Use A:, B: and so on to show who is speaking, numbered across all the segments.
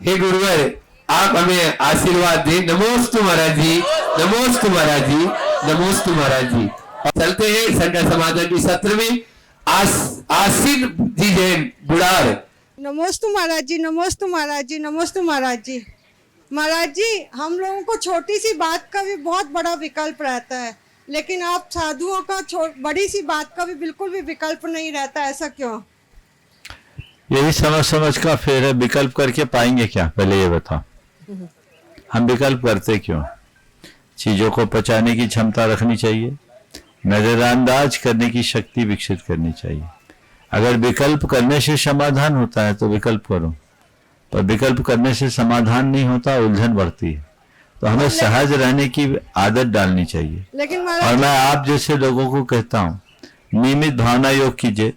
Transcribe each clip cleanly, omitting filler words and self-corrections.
A: हे गुरुवर, आप हमें आशीर्वाद दें। नमोस्तु महाराज जी, नमोस्तु महाराज जी, नमोस्तु महाराज जी। और चलते हैं संघ समाधान की सत्र में। आशीन जी जैन बुढ़ार।
B: नमोस्तु महाराज जी, नमोस्तु महाराज जी, नमोस्तु महाराज जी। महाराज जी, हम लोगों को छोटी सी बात का भी बहुत बड़ा विकल्प रहता है, लेकिन आप साधुओं का बड़ी सी बात का भी बिल्कुल भी विकल्प नहीं रहता, ऐसा क्यों?
C: यही समझ समझ का फेर है। विकल्प करके पाएंगे क्या, पहले ये बताओ। हम विकल्प करते क्यों? चीजों को पचाने की क्षमता रखनी चाहिए, नजरअंदाज करने की शक्ति विकसित करनी चाहिए। अगर विकल्प करने से समाधान होता है तो विकल्प करो, पर विकल्प करने से समाधान नहीं होता, उलझन बढ़ती है। तो हमें सहज रहने की आदत डालनी चाहिए।
B: लेकिन
C: और मैं आप जैसे लोगों को कहता हूँ, नियमित भावना योग कीजिए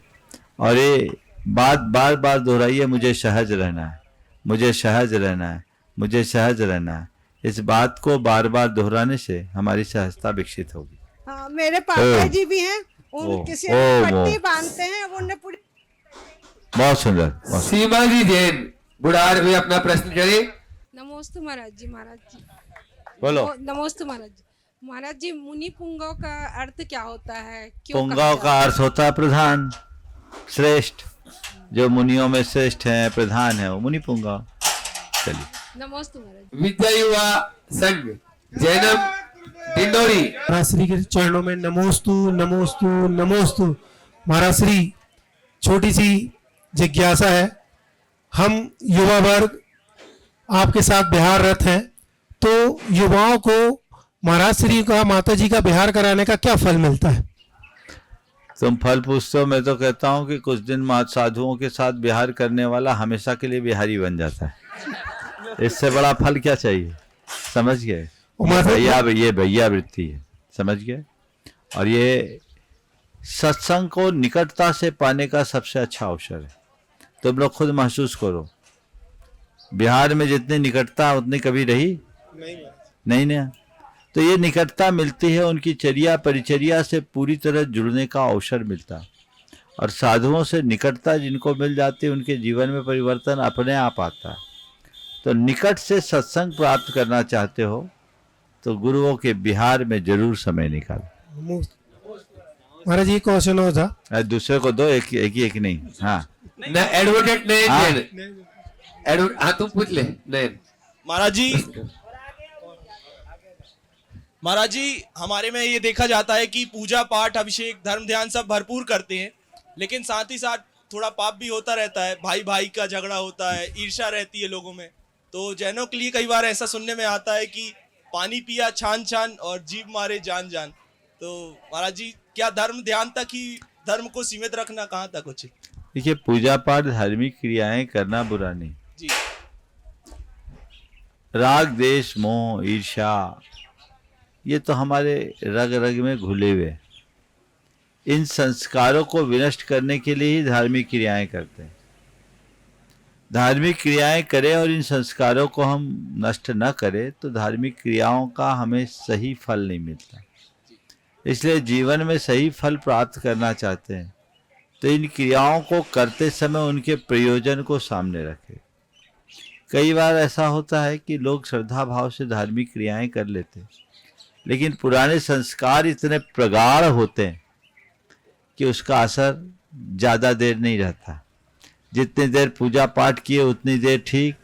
C: और ये बात बार बार दोहराइए, मुझे सहज रहना है, मुझे सहज रहना है, मुझे सहज रहना है। इस बात को बार बार दोहराने से हमारी सहजता विकसित होगी।
B: हाँ, मेरे पापा जी भी हैं, उन किसी पट्टी बांधते हैं, वो उन्हें पूरी।
C: बहुत सुंदर।
A: सीमा जी जैन बुढ़ार में अपना प्रश्न करें।
D: नमोस्तु महाराज जी। महाराज जी
C: बोलो।
D: नमोस्तु महाराज जी। महाराज जी, मुनि पुंगव का अर्थ क्या होता है? क्यों
C: पुंगव का अर्थ होता है प्रधान, श्रेष्ठ। जो मुनियों में श्रेष्ठ है, प्रधान है, वो मुनि पुंगव। चलिए।
D: नमोस्तु महाराज।
A: विद्या युवा संघ जैनब डिंडोरी।
E: महाराज श्री के चरणों में नमोस्तु नमोस्तु नमोस्तु। महाराज श्री, छोटी सी जिज्ञासा है। हम युवा वर्ग आपके साथ बिहार रथ हैं, तो युवाओं को महाराज श्री का, माता जी का बिहार कराने का क्या फल मिलता है?
C: तुम फल पूछते हो, मैं तो कहता हूँ कि कुछ दिन साधुओं के साथ बिहार करने वाला हमेशा के लिए बिहारी बन जाता है। इससे बड़ा फल क्या चाहिए? समझ गए? ये भैया वृत्ति है, समझ गए? और ये सत्संग को निकटता से पाने का सबसे अच्छा अवसर है। तुम लोग खुद महसूस करो, बिहार में जितनी निकटता उतनी कभी रही नहीं ना। तो ये निकटता मिलती है, उनकी चर्या परिचर्या से पूरी तरह जुड़ने का अवसर मिलता है। और साधुओं से निकटता जिनको मिल जाती है, उनके जीवन में परिवर्तन अपने आप आता है। तो निकट से सत्संग प्राप्त करना चाहते हो तो गुरुओं के बिहार में जरूर समय निकालो।
E: महाराज जी, क्वेश्चन हो था,
C: दूसरे को दो, एक नहीं। हाँ,
A: एडवोकेट नहीं। हाँ, तुम पूछ ले।
F: महाराज जी, हमारे में ये देखा जाता है कि पूजा पाठ, अभिषेक, धर्म ध्यान सब भरपूर करते हैं, लेकिन साथ ही साथ थोड़ा पाप भी होता रहता है। भाई भाई का झगड़ा होता है, ईर्ष्या रहती है लोगों में। तो जैनों के लिए कई बार ऐसा सुनने में आता है कि पानी पिया छान छान और जीभ मारे जान जान। तो महाराज जी, क्या धर्म ध्यान तक ही धर्म को सीमित रखना कहाँ तक उचित?
C: देखिए, पूजा पाठ धार्मिक क्रियाएं करना बुरा नहीं
F: जी।
C: राग देश मोह ईर्ष्या ये तो हमारे रग रग में घुले हुए। इन संस्कारों को विनष्ट करने के लिए ही धार्मिक क्रियाएं करते हैं। धार्मिक क्रियाएं करें और इन संस्कारों को हम नष्ट न करें तो धार्मिक क्रियाओं का हमें सही फल नहीं मिलता। इसलिए जीवन में सही फल प्राप्त करना चाहते हैं तो इन क्रियाओं को करते समय उनके प्रयोजन को सामने रखें। कई बार ऐसा होता है कि लोग श्रद्धा भाव से धार्मिक क्रियाएं कर लेते हैं, लेकिन पुराने संस्कार इतने प्रगाढ़ होते हैं कि उसका असर ज़्यादा देर नहीं रहता। जितनी देर पूजा पाठ किए उतनी देर ठीक,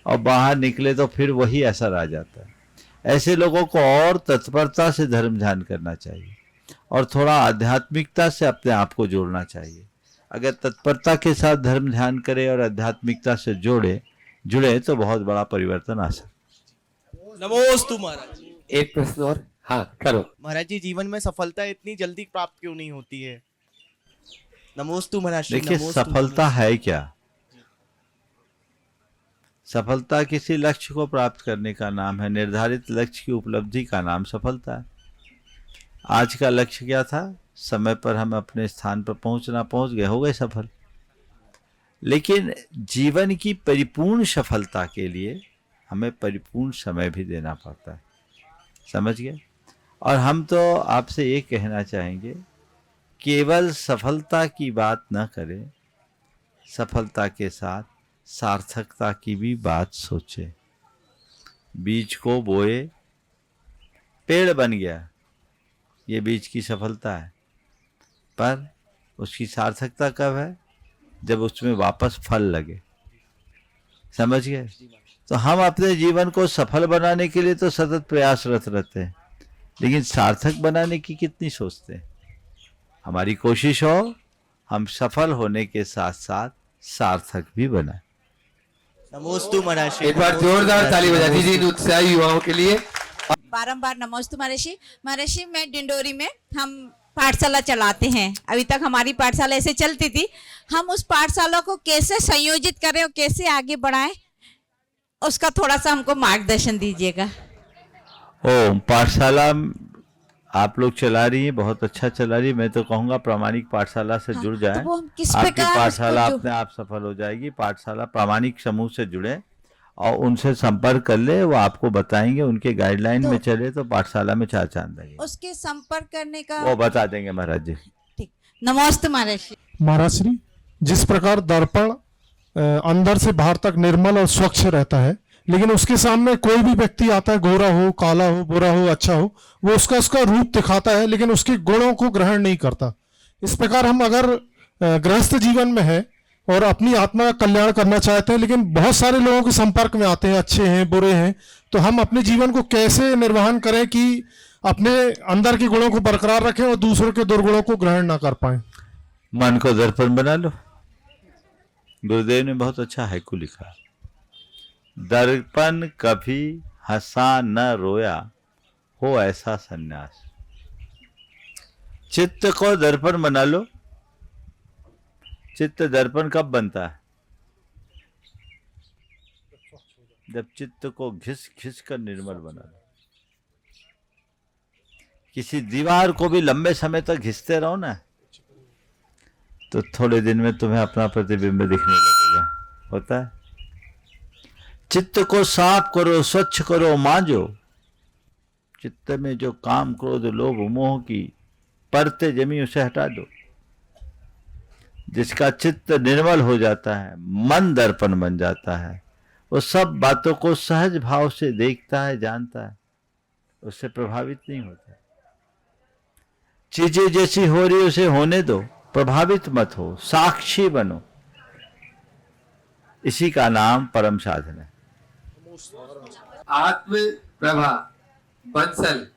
C: और बाहर निकले तो फिर वही असर आ जाता है। ऐसे लोगों को और तत्परता से धर्म ध्यान करना चाहिए और थोड़ा आध्यात्मिकता से अपने आप को जोड़ना चाहिए। अगर तत्परता के साथ धर्म ध्यान करे और आध्यात्मिकता से जुड़े तो बहुत बड़ा परिवर्तन आ सकता।
F: नमोस्तु महाराज।
A: एक प्रश्न और। हाँ, करो।
G: महाराज जी, जीवन में सफलता इतनी जल्दी प्राप्त क्यों नहीं होती है? नमोस्तु महाराज।
C: देखिए, सफलता है क्या? सफलता किसी लक्ष्य को प्राप्त करने का नाम है। निर्धारित लक्ष्य की उपलब्धि का नाम सफलता है। आज का लक्ष्य क्या था? समय पर हम अपने स्थान पर पहुंच गए, हो गए सफल। लेकिन जीवन की परिपूर्ण सफलता के लिए हमें परिपूर्ण समय भी देना पड़ता है, समझ गए? और हम तो आपसे ये कहना चाहेंगे, केवल सफलता की बात न करें, सफलता के साथ सार्थकता की भी बात सोचे। बीज को बोए, पेड़ बन गया, ये बीज की सफलता है, पर उसकी सार्थकता कब है? जब उसमें वापस फल लगे। समझ गए? तो हम अपने जीवन को सफल बनाने के लिए तो सतत प्रयासरत रहते हैं, लेकिन सार्थक बनाने की कितनी सोचते हैं। हमारी कोशिश हो हम सफल होने के साथ साथ सार्थक भी बनाए।
G: नमोस्तु महाराज।
A: एक बार जोरदार ताली बजा दीजिए इन उत्साही युवाओं के लिए।
H: बारंबार नमोस्तु महर्षि। महर्षि, मैं डिंडोरी में हम पाठशाला चलाते हैं। अभी तक हमारी पाठशाला ऐसे चलती थी। हम उस पाठशाला को कैसे संयोजित करें और कैसे आगे बढ़ाएं, उसका थोड़ा सा हमको मार्गदर्शन दीजिएगा।
C: ओ, पाठशाला आप लोग चला रही हैं, बहुत अच्छा चला रही है। मैं तो कहूँगा प्रामाणिक पाठशाला से जुड़ जाएं।
H: तो वो हम किस
C: आपकी
H: प्रकार
C: पाठशाला
H: उसको
C: अपने आप सफल हो जाएगी। पाठशाला प्रामाणिक समूह से जुड़े और उनसे संपर्क कर ले, वो आपको बताएंगे, उनके गाइडलाइन में चले तो पाठशाला में चार चांद लगेंगे।
H: उसके संपर्क करने का
C: वो बता देंगे महाराज जी।
H: ठीक। नमोस्तु महर्षि।
E: महाराज श्री, जिस प्रकार दर्पण अंदर से बाहर तक निर्मल और स्वच्छ रहता है, लेकिन उसके सामने कोई भी व्यक्ति आता है, गोरा हो, काला हो, बुरा हो, अच्छा हो, वो उसका रूप दिखाता है, लेकिन उसके गुणों को ग्रहण नहीं करता। इस प्रकार हम अगर गृहस्थ जीवन में है और अपनी आत्मा का कल्याण करना चाहते हैं, लेकिन बहुत सारे लोगों के संपर्क में आते हैं, अच्छे हैं, बुरे हैं, तो हम अपने जीवन को कैसे निर्वहन करें कि अपने अंदर के गुणों को बरकरार रखें और दूसरों के दुर्गुणों को ग्रहण ना कर पाए।
C: मन को दर्पण बना लो। गुरुदेव ने बहुत अच्छा हाइकू लिखा, दर्पण कभी हंसा न रोया, हो ऐसा सन्यास। चित्त को दर्पण बना लो। चित्त दर्पण कब बनता है? जब चित्त को घिस घिस कर निर्मल बना लो। किसी दीवार को भी लंबे समय तक घिसते रहो ना, तो थोड़े दिन में तुम्हें अपना प्रतिबिंब दिखने लगेगा। होता है? चित्त को साफ करो, स्वच्छ करो, मांजो। चित्त में जो काम, क्रोध, लोभ, मोह की परतें जमी, उसे हटा दो। जिसका चित्त निर्मल हो जाता है, मन दर्पण बन जाता है, वो सब बातों को सहज भाव से देखता है, जानता है, उससे प्रभावित नहीं होता। चीजें जैसी हो रही उसे होने दो, प्रभावित मत हो, साक्षी बनो। इसी का नाम परम साधन है।
A: आत्म प्रभा बंसल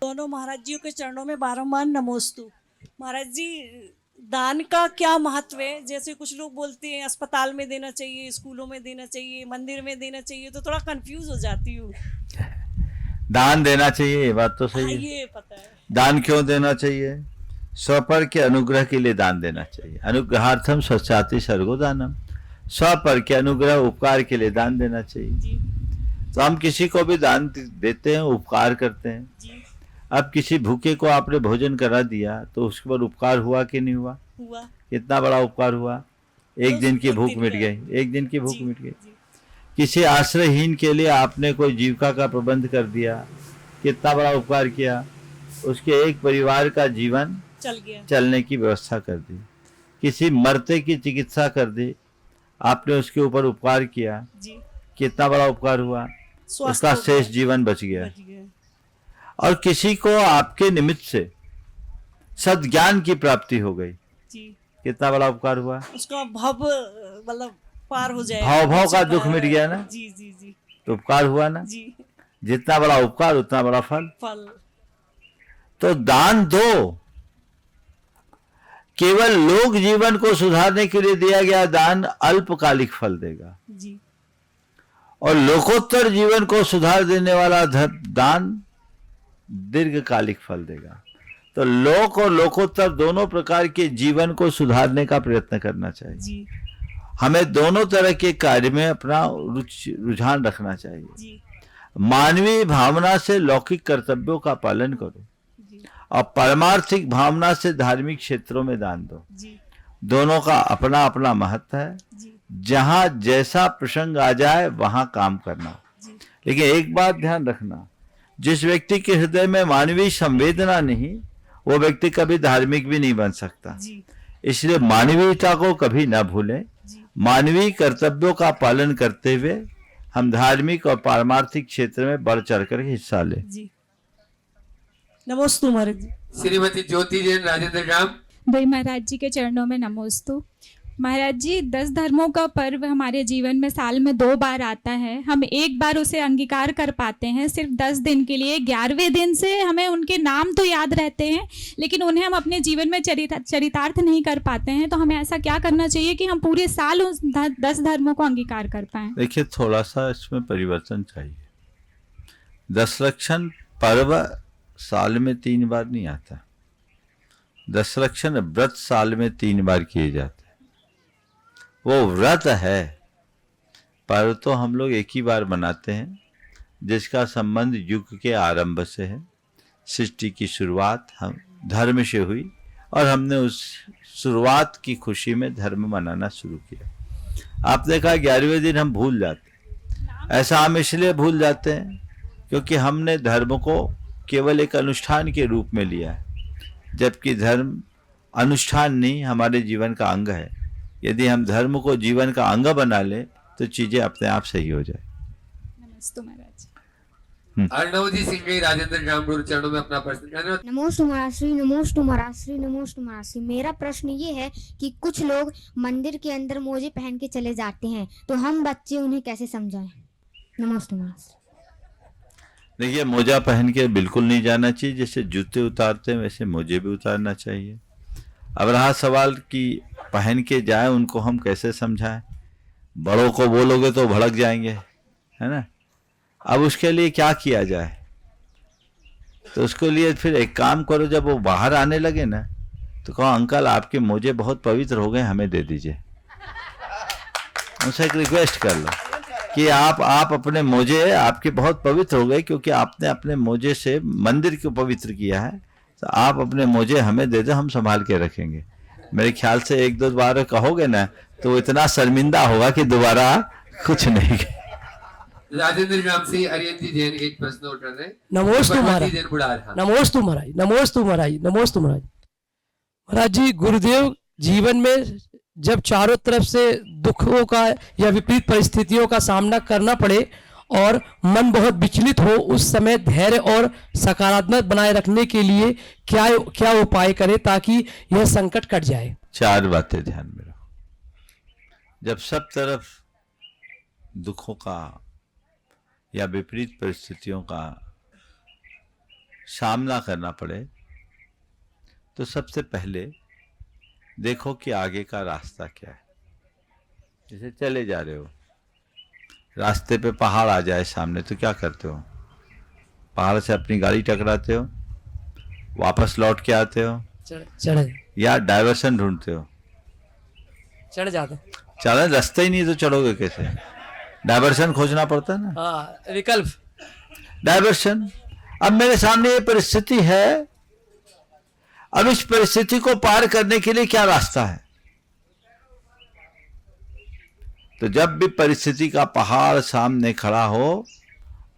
I: दोनों महाराज जी के चरणों में बारंबार नमोस्तु। महाराज जी, दान का क्या महत्व है? जैसे कुछ लोग बोलते हैं अस्पताल में देना चाहिए, स्कूलों में देना चाहिए, मंदिर में देना चाहिए, तो थोड़ा कंफ्यूज हो जाती हूँ।
C: दान देना चाहिए, ये बात तो सही है।
I: ये पता है।
C: दान क्यों देना चाहिए? स्वपर के अनुग्रह के लिए दान देना चाहिए। अनुग्रहार्थम स्वच्छाति सर्गो दानम। स्वपर के अनुग्रह, उपकार के लिए दान देना चाहिए।
I: जी
C: तो हम किसी को भी दान देते हैं, उपकार करते हैं।
I: जी।
C: अब किसी भूखे को आपने भोजन करा दिया तो उसके बाद उपकार हुआ कि नहीं हुआ?
I: हुआ।
C: कितना बड़ा उपकार हुआ? एक दिन की भूख मिट गई, एक दिन की भूख मिट गई। किसी आश्रयहीन के लिए आपने कोई जीविका का प्रबंध कर दिया, कितना बड़ा उपकार किया? उसके एक परिवार का जीवन
I: चल गया,
C: चलने की व्यवस्था कर दी। किसी मरते की चिकित्सा कर दी, आपने उसके ऊपर उपकार किया।
I: जी।
C: कितना बड़ा उपकार हुआ? उसका शेष जीवन बच गया। और किसी को आपके निमित्त से सद्ज्ञान की प्राप्ति हो गई,
I: जी।
C: कितना बड़ा उपकार हुआ?
I: उसका भव मतलब पार हो जाए,
C: भाव का दुख मिट गया ना।
I: जी जी जी।
C: तो उपकार हुआ ना।
I: जी।
C: जितना बड़ा उपकार उतना बड़ा फल। तो दान दो। केवल लोक जीवन को सुधारने के लिए दिया गया दान अल्पकालिक फल देगा
I: जी।
C: और लोकोत्तर जीवन को सुधार देने वाला दान दीर्घकालिक फल देगा। तो लोक और लोकोत्तर दोनों प्रकार के जीवन को सुधारने का प्रयत्न करना चाहिए
I: जी।
C: हमें दोनों तरह के कार्य में अपना रुझान रखना चाहिए
I: जी।
C: मानवीय भावना से लौकिक कर्तव्यों का पालन करो
I: जी।
C: और परमार्थिक भावना से धार्मिक क्षेत्रों में दान दो
I: जी।
C: दोनों का अपना अपना महत्व है
I: जी।
C: जहां जैसा प्रसंग आ जाए वहां काम करना
I: जी।
C: लेकिन एक बात ध्यान रखना, जिस व्यक्ति के हृदय में मानवीय संवेदना नहीं वो व्यक्ति कभी धार्मिक भी नहीं बन सकता।
I: जी।
C: इसलिए मानवीयता को कभी न भूलें
I: जी।
C: मानवीय कर्तव्यों का पालन करते हुए हम धार्मिक और पारमार्थिक क्षेत्र में बढ़ चढ़कर हिस्सा लें।
I: जी नमोस्तु महाराज जी।
A: श्रीमती ज्योति जैन राजेंद्र ग्राम।
J: भाई महाराज जी के चरणों में नमोस्तु। महाराज जी 10 धर्मों का पर्व हमारे जीवन में साल में 2 बार आता है। हम एक बार उसे अंगीकार कर पाते हैं सिर्फ 10 दिन के लिए। 11वें दिन से हमें उनके नाम तो याद रहते हैं लेकिन उन्हें हम अपने जीवन में चरितार्थ नहीं कर पाते हैं। तो हमें ऐसा क्या करना चाहिए कि हम पूरे साल उस 10 धर्मों को अंगीकार कर पाएं?
C: देखिए, थोड़ा सा इसमें परिवर्तन चाहिए। दशलक्षण पर्व साल में 3 बार नहीं आता। दशलक्षण व्रत साल में 3 बार किए जाते हैं। वो व्रत है, पर्व तो हम लोग एक ही बार मनाते हैं जिसका संबंध युग के आरंभ से है। सृष्टि की शुरुआत हम धर्म से हुई और हमने उस शुरुआत की खुशी में धर्म मनाना शुरू किया। आपने कहा 11वें दिन हम भूल जाते। ऐसा हम इसलिए भूल जाते हैं क्योंकि हमने धर्म को केवल एक अनुष्ठान के रूप में लिया है, जबकि धर्म अनुष्ठान नहीं, हमारे जीवन का अंग है। यदि हम धर्म को जीवन का अंग बना ले तो चीजें अपने आप सही हो जाए।
J: नमस्ते महाराज।
A: अर्णवजी सिंह राजेंद्र ग्राम गुरु चरणों में अपना प्रश्न कहना।
K: नमोस्तु महाराज श्री, नमोस्तु महाराज श्री, नमोस्तु महाराज श्री। मेरा प्रश्न ये है कि कुछ लोग मंदिर के अंदर मोजे पहन के चले जाते हैं, तो हम बच्चे उन्हें कैसे समझाएं? नमोस्तु महाराज।
C: देखिए, मोजा पहन के बिल्कुल नहीं जाना चाहिए। जैसे जूते उतारते हैं वैसे मोजे भी उतारना चाहिए। अब रहा सवाल कि पहन के जाए, उनको हम कैसे समझाएं? बड़ों को बोलोगे तो भड़क जाएंगे, है ना। अब उसके लिए क्या किया जाए? तो उसके लिए फिर एक काम करो, जब वो बाहर आने लगे ना तो कहो, अंकल आपके मोजे बहुत पवित्र हो गए, हमें दे दीजिए। उनसे एक रिक्वेस्ट कर लो कि आप अपने मोजे आपके बहुत पवित्र हो गए क्योंकि आपने अपने मोजे से मंदिर को पवित्र किया है, तो आप अपने मोजे हमें दे दो, हम संभाल के रखेंगे। मेरे ख्याल से 1-2 बार कहोगे ना तो इतना शर्मिंदा होगा कि दोबारा कुछ नहीं।
A: राजेंद्र ग्राम से अरियन जी जैन एक प्रश्न और कर रहे हैं।
E: नमोस्तु महाराज। नमोस्तु महाराज। नमोस्तु महाराज। नमोस्तु महाराज। महाराज जी, गुरुदेव जीवन में जब चारों तरफ से दुखों का या विपरीत परिस्थितियों का सामना करना पड़े और मन बहुत विचलित हो, उस समय धैर्य और सकारात्मक बनाए रखने के लिए क्या उपाय करें ताकि यह संकट कट जाए?
C: 4 बातें ध्यान में रखो। जब सब तरफ दुखों का या विपरीत परिस्थितियों का सामना करना पड़े तो सबसे पहले देखो कि आगे का रास्ता क्या है। जैसे चले जा रहे हो, रास्ते पे पहाड़ आ जाए सामने तो क्या करते हो? पहाड़ से अपनी गाड़ी टकराते हो, वापस लौट के आते हो,
E: चढ़
C: या डाइवर्शन ढूंढते हो?
E: चढ़ जाते।
C: चले, रास्ता ही नहीं तो चढ़ोगे कैसे? डाइवर्शन खोजना पड़ता है ना।
E: हाँ, विकल्प
C: डाइवर्शन। अब मेरे सामने ये परिस्थिति है, अब इस परिस्थिति को पार करने के लिए क्या रास्ता है? तो जब भी परिस्थिति का पहाड़ सामने खड़ा हो,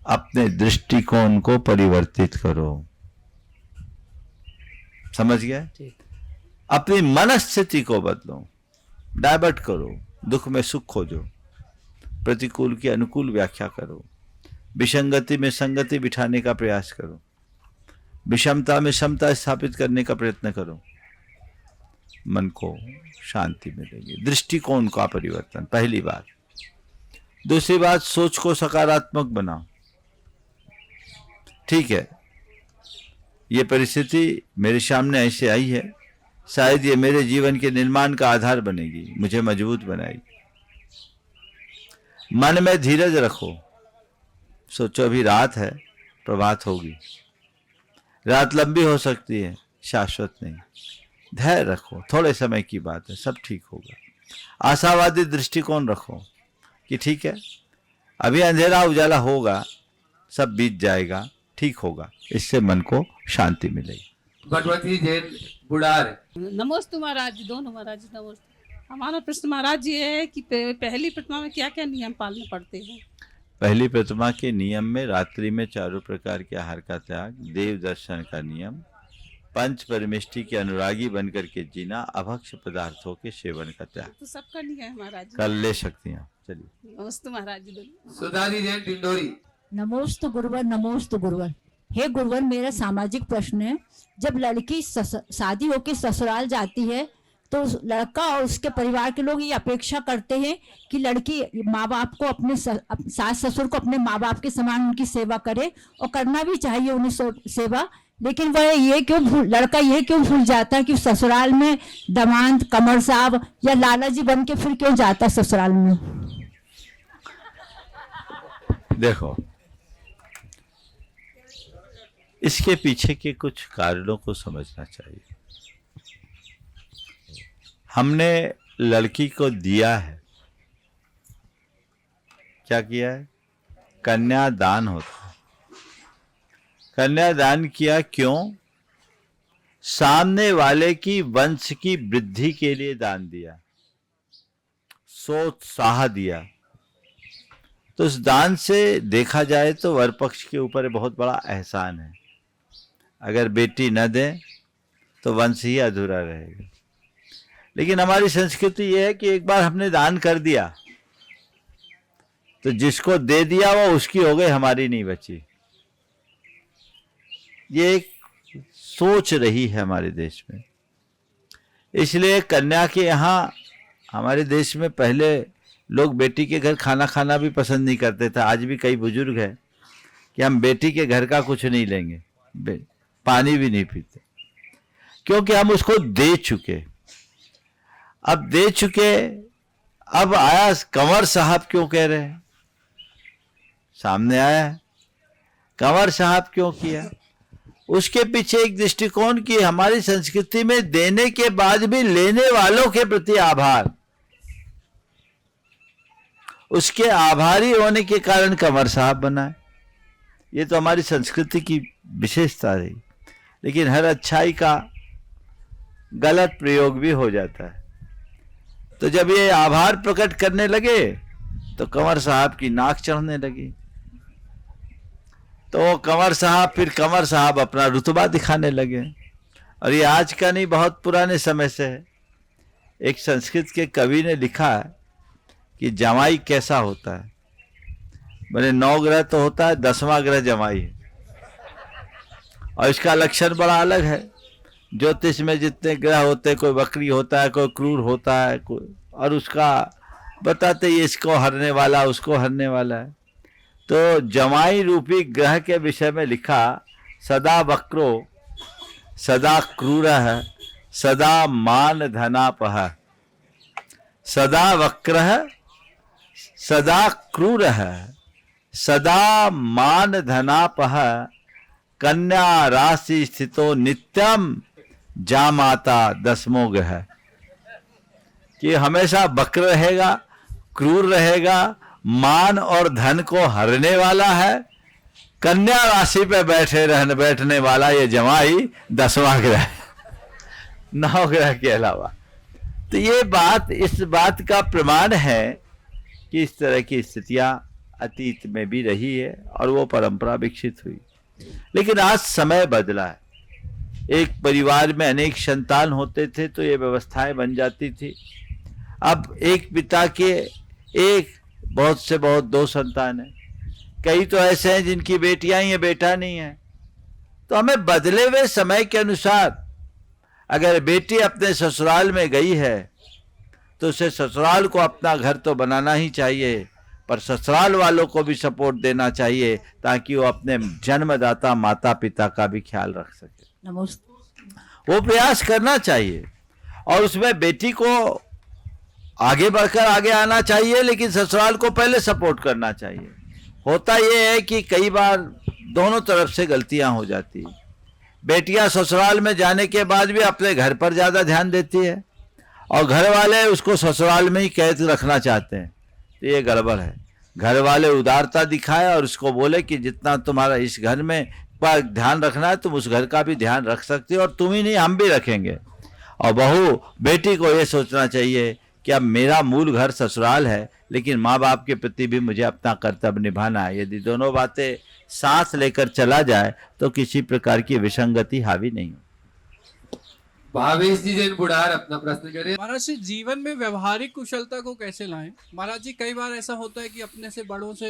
C: अपने दृष्टिकोण को परिवर्तित करो। समझ गए? अपनी मनस्थिति को बदलो, डाइवर्ट करो, दुख में सुख खोजो, प्रतिकूल की अनुकूल व्याख्या करो, विसंगति में संगति बिठाने का प्रयास करो, विषमता में समता स्थापित करने का प्रयत्न करो। मन को शांति मिलेगी। दृष्टिकोण का परिवर्तन, पहली बात। दूसरी बात, सोच को सकारात्मक बनाओ। ठीक है, ये परिस्थिति मेरे सामने ऐसे आई है, शायद ये मेरे जीवन के निर्माण का आधार बनेगी, मुझे मजबूत बनाएगी। मन में धीरज रखो। सोचो अभी रात है, प्रभात होगी। रात लंबी हो सकती है, शाश्वत नहीं। धैर्य रखो, थोड़े समय की बात है, सब ठीक होगा। आशावादी दृष्टिकोण रखो कि ठीक है, अभी अंधेरा उजाला होगा, सब बीत जाएगा, ठीक होगा। इससे मन को शांति मिलेगी।
A: भगवती जैन बुढ़ार।
D: नमोस्तु महाराज जी, दोनों महाराज जी नमस्ते। हमारा प्रश्न महाराज जी है कि पहली प्रतिमा में क्या क्या नियम पालने पड़ते हैं?
C: पहली प्रतिमा के नियम में रात्रि में चारों प्रकार के आहार का त्याग, देव दर्शन का नियम, पंच परमिष्टि के अनुरागी बनकर के जीना, अभक्ष पदार्थों के सेवन का त्याग
D: तो सबका नहीं है महाराज जी।
C: कर ले सकती हैं। चलिए।
D: नमस्ते महाराज जी दोनों।
A: सुधारी जैन डिंडोरी।
L: नमोस्तु गुरुवर, नमोस्तु गुरुवर। हे गुरुवर, मेरा सामाजिक प्रश्न है, जब लड़की शादी होकर ससुराल जाती है तो लड़का और उसके परिवार के लोग ये अपेक्षा करते हैं कि लड़की माँ बाप को अपने सास ससुर को अपने माँ बाप के समान उनकी सेवा करे, और करना भी चाहिए उन्हें सेवा, लेकिन वह लड़का ये क्यों भूल जाता है कि ससुराल में दामाद, कमर साहब या लाला जी बन के फिर क्यों जाता है ससुराल में?
C: देखो, इसके पीछे के कुछ कारणों को समझना चाहिए। हमने लड़की को दिया है, क्या किया है? कन्यादान होता है। कन्यादान किया क्यों? सामने वाले की वंश की वृद्धि के लिए दान दिया, सोत्साह दिया। तो उस दान से देखा जाए तो वर पक्ष के ऊपर बहुत बड़ा एहसान है। अगर बेटी न दे तो वंश ही अधूरा रहेगा। लेकिन हमारी संस्कृति ये है कि एक बार हमने दान कर दिया तो जिसको दे दिया वो उसकी हो गई, हमारी नहीं बची। ये एक सोच रही है हमारे देश में। इसलिए कन्या के यहाँ हमारे देश में पहले लोग बेटी के घर खाना खाना भी पसंद नहीं करते थे। आज भी कई बुजुर्ग हैं कि हम बेटी के घर का कुछ नहीं लेंगे, पानी भी नहीं पीते, क्योंकि हम उसको दे चुके। अब दे चुके, अब आया कंवर साहब क्यों कह रहे हैं? सामने आया कंवर साहब क्यों किया? उसके पीछे एक दृष्टिकोण की हमारी संस्कृति में देने के बाद भी लेने वालों के प्रति आभार, उसके आभारी होने के कारण कंवर साहब बना है। ये तो हमारी संस्कृति की विशेषता रही। लेकिन हर अच्छाई का गलत प्रयोग भी हो जाता है। तो जब ये आभार प्रकट करने लगे तो कंवर साहब की नाक चढ़ने लगी। तो कंवर साहब अपना रुतबा दिखाने लगे। और ये आज का नहीं, बहुत पुराने समय से है। एक संस्कृत के कवि ने लिखा है कि जमाई कैसा होता है। मैंने 9 ग्रह तो होता है, 10वां ग्रह जमाई है। और इसका लक्षण बड़ा अलग है। ज्योतिष में जितने ग्रह होते हैं, कोई बकरी होता है, कोई क्रूर होता है, और उसका बताते ये इसको हरने वाला, उसको हरने वाला है। तो जमाई रूपी ग्रह के विषय में लिखा, सदा वक्रो सदा क्रूर सदा मान धनापह, सदा वक्र सदा क्रूर सदा मान धनापह, कन्या राशि स्थितो नित्यम जामाता दसमो ग्रह। कि हमेशा वक्र रहेगा, क्रूर रहेगा, मान और धन को हरने वाला है। कन्या राशि पे बैठने वाला ये जमाई 10वां ग्रह, 9 ग्रह के अलावा। तो ये बात, इस बात का प्रमाण है कि इस तरह की स्थितियां अतीत में भी रही है और वो परंपरा विकसित हुई। लेकिन आज समय बदला है। एक परिवार में अनेक संतान होते थे तो ये व्यवस्थाएं बन जाती थी। अब एक पिता के एक, बहुत से बहुत 2 संतान है। कई तो ऐसे हैं जिनकी बेटियां ही है, बेटा नहीं है। तो हमें बदले हुए समय के अनुसार, अगर बेटी अपने ससुराल में गई है तो उसे ससुराल को अपना घर तो बनाना ही चाहिए, पर ससुराल वालों को भी सपोर्ट देना चाहिए ताकि वो अपने जन्मदाता माता पिता का भी ख्याल रख सके।
L: नमस्ते।
C: वो प्रयास करना चाहिए और उसमें बेटी को आगे बढ़कर आगे आना चाहिए, लेकिन ससुराल को पहले सपोर्ट करना चाहिए। होता ये है कि कई बार दोनों तरफ से गलतियां हो जाती है। बेटियां ससुराल में जाने के बाद भी अपने घर पर ज़्यादा ध्यान देती है और घर वाले उसको ससुराल में ही कैद रखना चाहते हैं। तो ये गड़बड़ है। घर वाले उदारता दिखाए और उसको बोले कि जितना तुम्हारा इस घर में पर ध्यान रखना है तुम उस घर का भी ध्यान रख सकते हो, और तुम ही नहीं हम भी रखेंगे। और बहू बेटी को ये सोचना चाहिए कि अब मेरा मूल घर ससुराल है, लेकिन माँ बाप के प्रति भी मुझे अपना कर्तव्य निभाना है। यदि दोनों बातें साथ लेकर चला जाए तो किसी प्रकार की विसंगति हावी नहीं हो।
A: भावेश जी जैन बुढ़ार अपना प्रश्न करें।
M: महाराज जी, जीवन में व्यवहारिक कुशलता को कैसे लाएं? महाराज जी, कई बार ऐसा होता है कि अपने से बड़ों से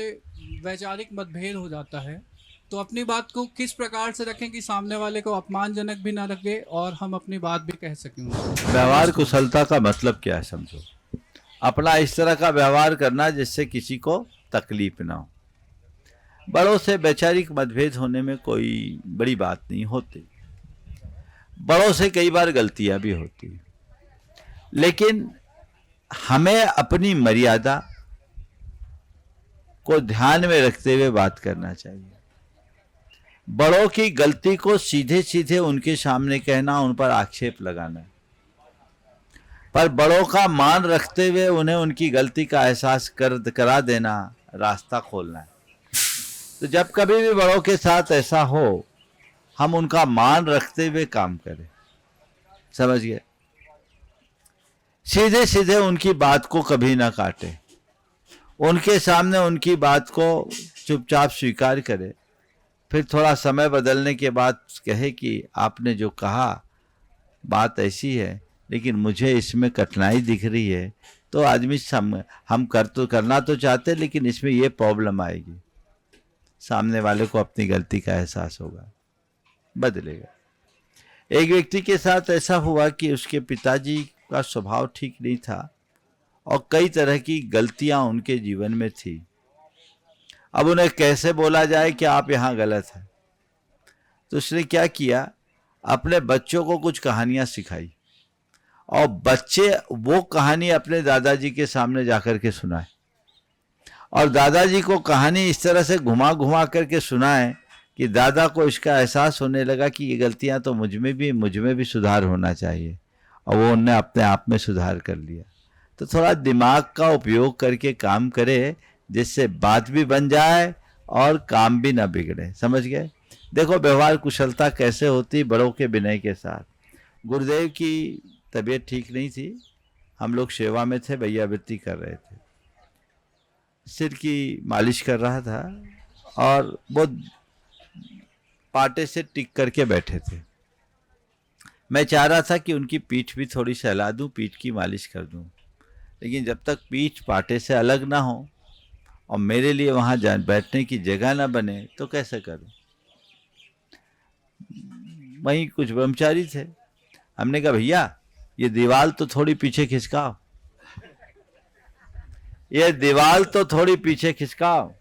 M: वैचारिक मतभेद हो जाता है, तो अपनी बात को किस प्रकार से रखें कि सामने वाले को अपमानजनक भी ना लगे और हम अपनी बात भी कह सकें?
C: व्यवहार कुशलता का मतलब क्या है समझो। अपना इस तरह का व्यवहार करना जिससे किसी को तकलीफ ना हो। बड़ों से वैचारिक मतभेद होने में कोई बड़ी बात नहीं होती। बड़ों से कई बार गलतियां भी होती हैं, लेकिन हमें अपनी मर्यादा को ध्यान में रखते हुए बात करना चाहिए। बड़ों की गलती को सीधे सीधे उनके सामने कहना, उन पर आक्षेप लगाना, पर बड़ों का मान रखते हुए उन्हें उनकी गलती का एहसास करा देना, रास्ता खोलना है। तो जब कभी भी बड़ों के साथ ऐसा हो, हम उनका मान रखते हुए काम करें। समझ गए? सीधे सीधे उनकी बात को कभी ना काटे, उनके सामने उनकी बात को चुपचाप स्वीकार करे, फिर थोड़ा समय बदलने के बाद कहे कि आपने जो कहा बात ऐसी है, लेकिन मुझे इसमें कठिनाई दिख रही है, तो आदमी हम करना तो चाहते, लेकिन इसमें ये प्रॉब्लम आएगी। सामने वाले को अपनी गलती का एहसास होगा, बदलेगा। एक व्यक्ति के साथ ऐसा हुआ कि उसके पिताजी का स्वभाव ठीक नहीं था और कई तरह की गलतियां उनके जीवन में थी। अब उन्हें कैसे बोला जाए कि आप यहाँ गलत हैं? तो उसने क्या किया, अपने बच्चों को कुछ कहानियां सिखाई और बच्चे वो कहानी अपने दादाजी के सामने जाकर के सुनाए, और दादाजी को कहानी इस तरह से घुमा घुमा करके सुनाए कि दादा को इसका एहसास होने लगा कि ये गलतियां तो मुझ में भी सुधार होना चाहिए, और वो उनने अपने आप में सुधार कर लिया। तो थोड़ा दिमाग का उपयोग करके काम करे, जिससे बात भी बन जाए और काम भी ना बिगड़े। समझ गए? देखो व्यवहार कुशलता कैसे होती, बड़ों के विनय के साथ। गुरुदेव की तबीयत ठीक नहीं थी, हम लोग सेवा में थे, भैयावृत्ति कर रहे थे, सिर की मालिश कर रहा था और वो पाटे से टिक करके बैठे थे। मैं चाह रहा था कि उनकी पीठ भी थोड़ी सहला दूं, पीठ की मालिश कर दूं, लेकिन जब तक पीठ पाटे से अलग ना हो और मेरे लिए वहां बैठने की जगह ना बने तो कैसे करूं। वहीं कुछ ब्रह्मचारी थे, हमने कहा भैया ये दीवार तो थोड़ी पीछे खिसकाओ, ये दीवार तो थोड़ी पीछे खिसकाओ।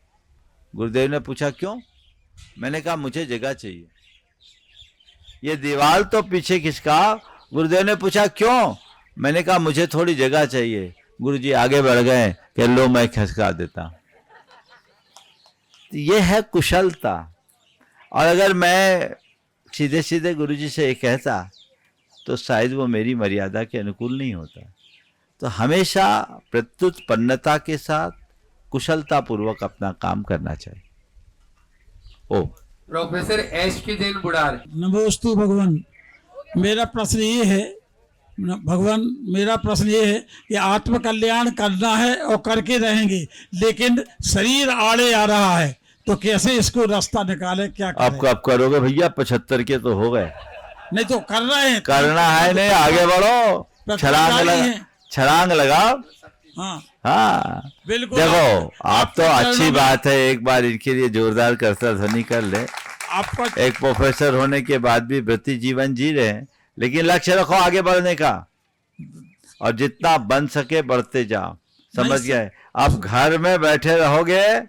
C: गुरुदेव ने पूछा क्यों? मैंने कहा मुझे जगह चाहिए। ये दीवार तो पीछे खिसकाओ। गुरुदेव ने पूछा क्यों? मैंने कहा मुझे थोड़ी जगह चाहिए। गुरुजी आगे बढ़ गए कि लो मैं खिसका देता हूं। ये है कुशलता। और अगर मैं सीधे सीधे गुरुजी से ये कहता तो शायद वो मेरी मर्यादा के अनुकूल नहीं होता। तो हमेशा प्रत्युत्पन्नता के साथ कुशलता पूर्वक अपना काम करना चाहिए। ओ
A: प्रोफेसर एस के जैन बुढ़ार।
N: नमोस्तु भगवान। मेरा प्रश्न ये है कि आत्म कल्याण करना है और करके रहेंगे, लेकिन शरीर आड़े आ रहा है, तो कैसे इसको रास्ता निकाले? क्या करें?
C: आप कब करोगे भैया? 75 के तो हो गए।
N: नहीं तो कर रहे हैं,
C: करना है नहीं, आगे बढ़ो, छलांग लगाओ। हाँ
N: बिल्कुल।
C: देखो आप तो अच्छी बात है, एक बार इनके लिए जोरदार करता ध्वनि कर ले।
N: आपका
C: एक प्रोफेसर होने के बाद भी वृत्ति जीवन जी रहे हैं, लेकिन लक्ष्य रखो आगे बढ़ने का, और जितना बन सके बढ़ते जाओ। समझ गए? आप घर में बैठे रहोगे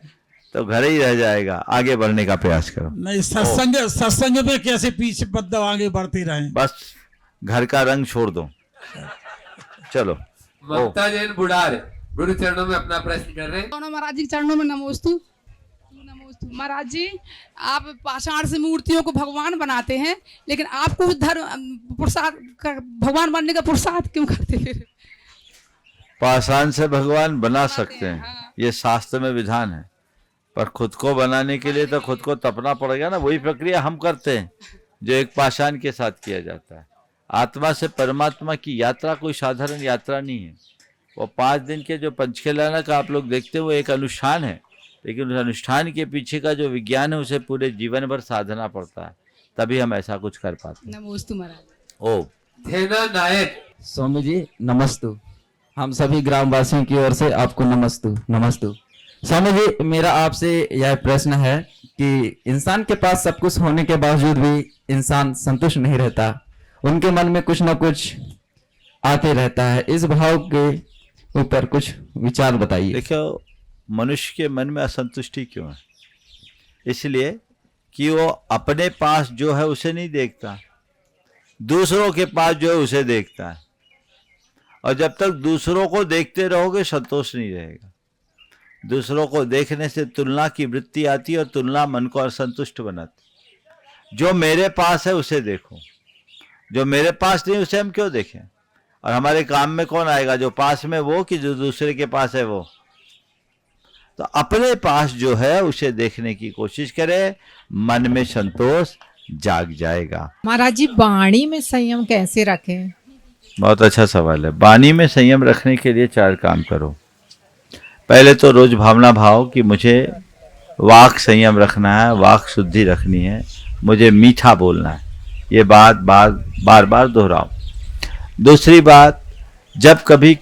C: तो घर ही रह जाएगा, आगे बढ़ने का प्रयास करो।
N: नहीं, सत्संग में कैसे पीछे बदलाव आगे बढ़ते रहें?
C: बस घर का रंग छोड़ दो, चलो।
A: ममता जैन बुढ़ार गुरु चरणों में अपना प्रश्न कर रहे हैं।
D: दोनों महाराज जी चरणों में नमोस्तु। महाराज जी, आप पाषाण से मूर्तियों को भगवान बनाते हैं, लेकिन आपको धर्म प्रसाद भगवान बनने का पुरुषार्थ क्यों करते हैं?
C: पाषाण से भगवान बना सकते हैं, ये शास्त्र में विधान है, पर खुद को बनाने के लिए तो खुद को तपना पड़ेगा ना। वही प्रक्रिया हम करते हैं जो एक पाषाण के साथ किया जाता है। आत्मा से परमात्मा की यात्रा कोई साधारण यात्रा नहीं है। वो 5 दिन के जो पंचखेलाना का आप लोग देखते हो वो एक अनुष्ठान है, लेकिन उस अनुष्ठान के पीछे का जो विज्ञान है उसे पूरे जीवन भर साधना पड़ता है, तभी हम ऐसा कुछ कर पाते हैं।
D: नमोस्तु महाराज।
C: ओ
A: थेना नायक।
O: स्वामी जी नमस्तु। हम सभी ग्रामवासियों की ओर से आपको नमस्तु नमस्तु। स्वामी जी मेरा आपसे यह प्रश्न है कि इंसान के पास सब कुछ होने के बावजूद भी इंसान संतुष्ट नहीं रहता, उनके मन में कुछ ना कुछ आते रहता है। इस भाव के ऊपर कुछ विचार बताइए।
C: देखो, मनुष्य के मन में असंतुष्टि क्यों है? इसलिए कि वो अपने पास जो है उसे नहीं देखता, दूसरों के पास जो है उसे देखता है। और जब तक दूसरों को देखते रहोगे संतोष नहीं रहेगा। दूसरों को देखने से तुलना की वृत्ति आती है और तुलना मन को असंतुष्ट बनाती। जो मेरे पास है उसे देखो, जो मेरे पास नहीं उसे हम क्यों देखें? और हमारे काम में कौन आएगा, जो पास में वो कि जो दूसरे के पास है वो? तो अपने पास जो है उसे देखने की कोशिश करें, मन में संतोष जाग जाएगा।
P: महाराज जी वाणी में संयम कैसे रखें?
C: बहुत अच्छा सवाल है। वाणी में संयम रखने के लिए 4 काम करो। पहले तो रोज भावना भाव कि मुझे वाक संयम रखना है, वाक शुद्धि रखनी है, मुझे मीठा बोलना है। ये बात बार बार दोहराओ। दूसरी बात, जब कभी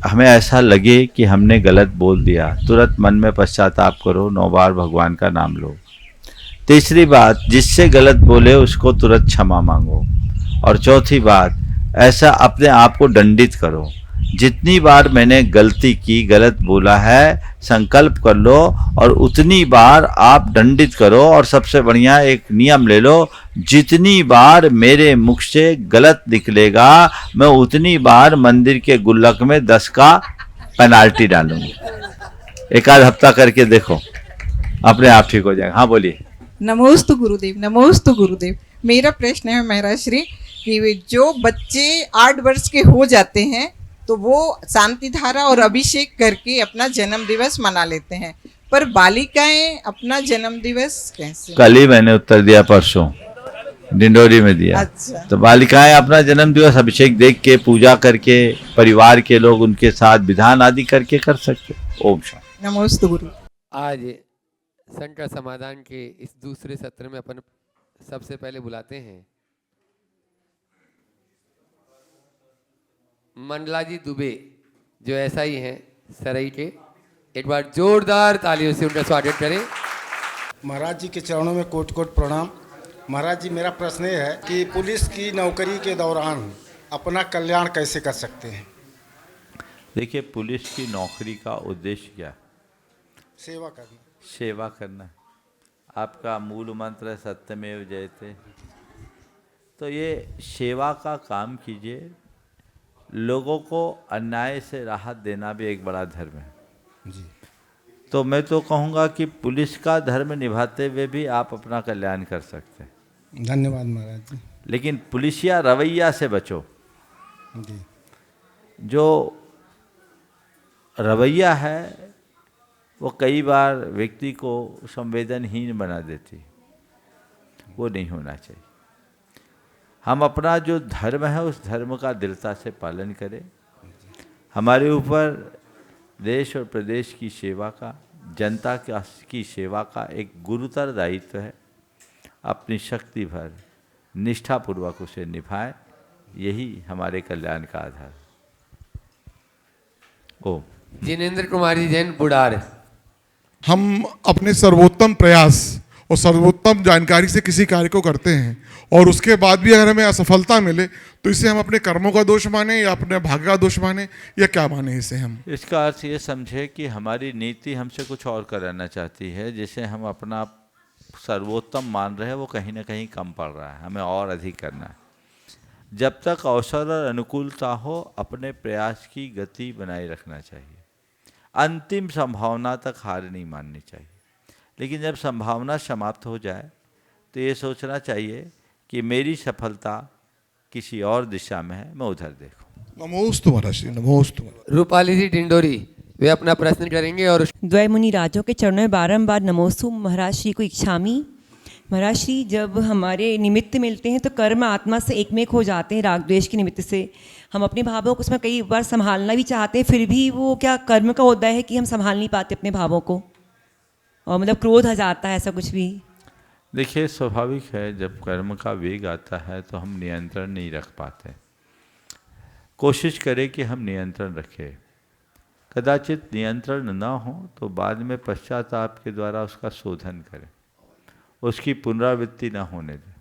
C: हमें ऐसा लगे कि हमने गलत बोल दिया, तुरंत मन में पश्चाताप करो, 9 बार भगवान का नाम लो। तीसरी बात, जिससे गलत बोले उसको तुरंत क्षमा मांगो। और चौथी बात, ऐसा अपने आप को दंडित करो। जितनी बार मैंने गलती की, गलत बोला है, संकल्प कर लो और उतनी बार आप दंडित करो। और सबसे बढ़िया एक नियम ले लो, जितनी बार मेरे मुख से गलत निकलेगा मैं उतनी बार मंदिर के गुल्लक में 10 का पेनाल्टी डालूंगा। एक आध हफ्ता करके देखो, अपने आप ठीक हो जाएगा। हाँ बोलिए।
P: नमोस्तु गुरुदेव, नमोस्तु गुरुदेव। मेरा प्रश्न है महाराज श्री कि जो बच्चे 8 वर्ष के हो जाते हैं तो वो शांति धारा और अभिषेक करके अपना जन्म दिवस मना लेते हैं, पर बालिकाएं अपना जन्म दिवस कैसे?
C: कल ही मैंने उत्तर दिया, परसों डिंडोरी में दिया।
P: अच्छा।
C: तो बालिकाएं अपना जन्म दिवस अभिषेक देख के, पूजा करके, परिवार के लोग उनके साथ विधान आदि करके कर सकते। ओम शांति।
P: नमोस्तु गुरु।
A: आज संकट समाधान के इस दूसरे सत्र में अपन सबसे पहले बुलाते हैं मंडलाजी दुबे, जो ऐसा ही हैं सरई के। एक बार जोरदार तालियों से उनका स्वागत करें।
Q: महाराज जी के चरणों में कोट कोट प्रणाम। महाराज जी मेरा प्रश्न ये है कि पुलिस की नौकरी के दौरान अपना कल्याण कैसे कर सकते हैं?
C: देखिए, पुलिस की नौकरी का उद्देश्य क्या है?
Q: सेवा करना।
C: सेवा करना। आपका मूल मंत्र है सत्यमेव जयते। तो ये सेवा का काम कीजिए। लोगों को अन्याय से राहत देना भी एक बड़ा धर्म है जी। तो मैं तो कहूँगा कि पुलिस का धर्म निभाते हुए भी आप अपना कल्याण कर सकते हैं।
Q: धन्यवाद महाराज जी।
C: लेकिन पुलिसिया रवैया से बचो
Q: जी।
C: जो रवैया है वो कई बार व्यक्ति को संवेदनहीन बना देती, वो नहीं होना चाहिए। हम अपना जो धर्म है उस धर्म का दृढ़ता से पालन करें। हमारे ऊपर देश और प्रदेश की सेवा का, जनता की सेवा का एक गुरुतर दायित्व है। अपनी शक्ति भर निष्ठापूर्वक उसे निभाएं, यही हमारे कल्याण का आधार। ओम।
A: जिनेंद्र कुमार जी जैन बुढ़ार।
R: हम अपने सर्वोत्तम प्रयास और सर्वोत्तम जानकारी से किसी कार्य को करते हैं और उसके बाद भी अगर हमें असफलता मिले तो इसे हम अपने कर्मों का दोष माने या अपने भाग्य का दोष माने या क्या माने इसे हम?
C: इसका अर्थ ये समझे कि हमारी नीति हमसे कुछ और कराना चाहती है। जिसे हम अपना सर्वोत्तम मान रहे हैं वो कहीं ना कहीं कम पड़ रहा है, हमें और अधिक करना है। जब तक अवसर और अनुकूलता हो अपने प्रयास की गति बनाए रखना चाहिए। अंतिम संभावना तक हार नहीं माननी चाहिए। लेकिन जब संभावना समाप्त हो जाए तो ये सोचना चाहिए कि मेरी सफलता किसी और दिशा में है, मैं उधर देखूं।
R: नमोस्तु महाराज, नमोस्तु।
A: रूपाली जी डिंडोरी, वे अपना प्रश्न करेंगे। और
S: द्वय मुनि राजों के चरणों में बारंबार नमोस्तु महाराज श्री को इच्छामी। महाराज श्री, जब हमारे निमित्त मिलते हैं तो कर्म आत्मा से एकमेक हो जाते हैं राग द्वेष के निमित्त से। हम अपने भावों को उसमें कई बार संभालना भी चाहते हैं, फिर भी वो क्या कर्म का होता है कि हम संभाल नहीं पाते अपने भावों को, और मतलब क्रोध आ जाता है, ऐसा कुछ भी?
C: देखिए, स्वाभाविक है जब कर्म का वेग आता है तो हम नियंत्रण नहीं रख पाते। कोशिश करें कि हम नियंत्रण रखें। कदाचित नियंत्रण न हो तो बाद में पश्चाताप के द्वारा उसका शोधन करें, उसकी पुनरावृत्ति न होने दें,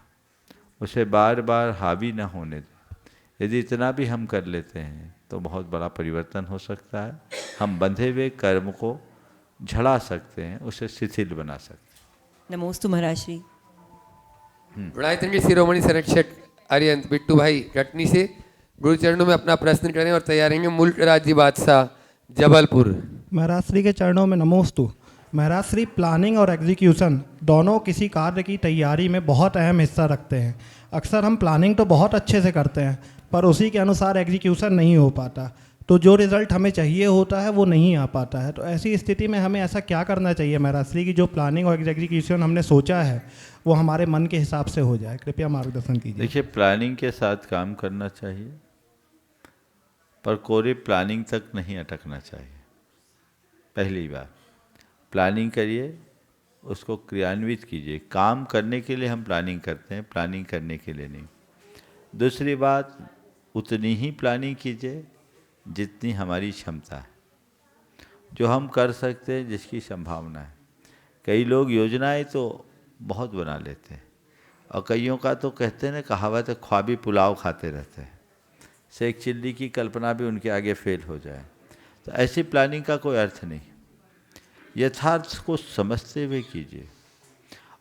C: उसे बार बार हावी न होने दें। यदि इतना भी हम कर लेते हैं तो बहुत बड़ा परिवर्तन हो सकता है। हम बंधे हुए कर्म को झड़ा सकते हैं, उसे शिथिल बना सकते हैं।
S: नमोस्तु महाराज श्री।
A: बड़ाइतन शिरोमणि संरक्षक अरिहंत बिट्टू भाई रटनी से गुरु चरणों में अपना प्रश्न करें और तैयार रहेंगे। मुल्क राज्य बादशाह जबलपुर।
T: महाराज श्री के चरणों में नमोस्तु। महाराज श्री, प्लानिंग और एग्जीक्यूशन दोनों किसी कार्य की तैयारी में बहुत अहम हिस्सा रखते हैं। अक्सर हम प्लानिंग तो बहुत अच्छे से करते हैं पर उसी के अनुसार एग्जीक्यूशन नहीं हो पाता, तो जो रिज़ल्ट हमें चाहिए होता है वो नहीं आ पाता है। तो ऐसी स्थिति में हमें ऐसा क्या करना चाहिए महाराज श्री की जो प्लानिंग और एग्जीक्यूशन हमने सोचा है वो हमारे मन के हिसाब से हो जाए? कृपया मार्गदर्शन कीजिए।
C: देखिए, प्लानिंग के साथ काम करना चाहिए पर कोरे प्लानिंग तक नहीं अटकना चाहिए। पहली बात, प्लानिंग करिए, उसको क्रियान्वित कीजिए। काम करने के लिए हम प्लानिंग करते हैं, प्लानिंग करने के लिए नहीं। दूसरी बात, उतनी ही प्लानिंग कीजिए जितनी हमारी क्षमता है, जो हम कर सकते हैं, जिसकी संभावना है। कई लोग योजनाएं तो बहुत बना लेते हैं और कईयों का तो कहते हैं ना, कहावत है, ख्वाबी पुलाव खाते रहते हैं। शेख चिल्ली की कल्पना भी उनके आगे फेल हो जाए। तो ऐसी प्लानिंग का कोई अर्थ नहीं। यथार्थ को समझते हुए कीजिए।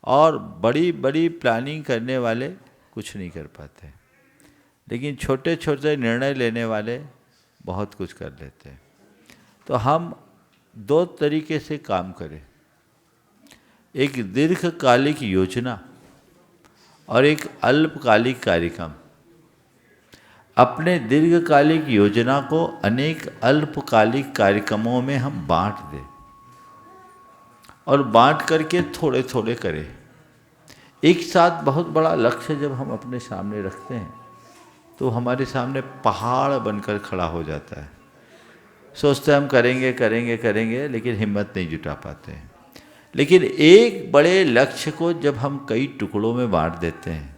C: और बड़ी बड़ी प्लानिंग करने वाले कुछ नहीं कर पाते, लेकिन छोटे छोटे निर्णय लेने वाले बहुत कुछ कर लेते हैं। तो हम दो तरीके से काम करें, एक दीर्घकालिक योजना और एक अल्पकालिक कार्यक्रम। अपने दीर्घकालिक योजना को अनेक अल्पकालिक कार्यक्रमों में हम बांट दें और बांट करके थोड़े थोड़े करें। एक साथ बहुत बड़ा लक्ष्य जब हम अपने सामने रखते हैं तो हमारे सामने पहाड़ बनकर खड़ा हो जाता है। सोचते हैं हम करेंगे करेंगे करेंगे, लेकिन हिम्मत नहीं जुटा पाते हैं। लेकिन एक बड़े लक्ष्य को जब हम कई टुकड़ों में बांट देते हैं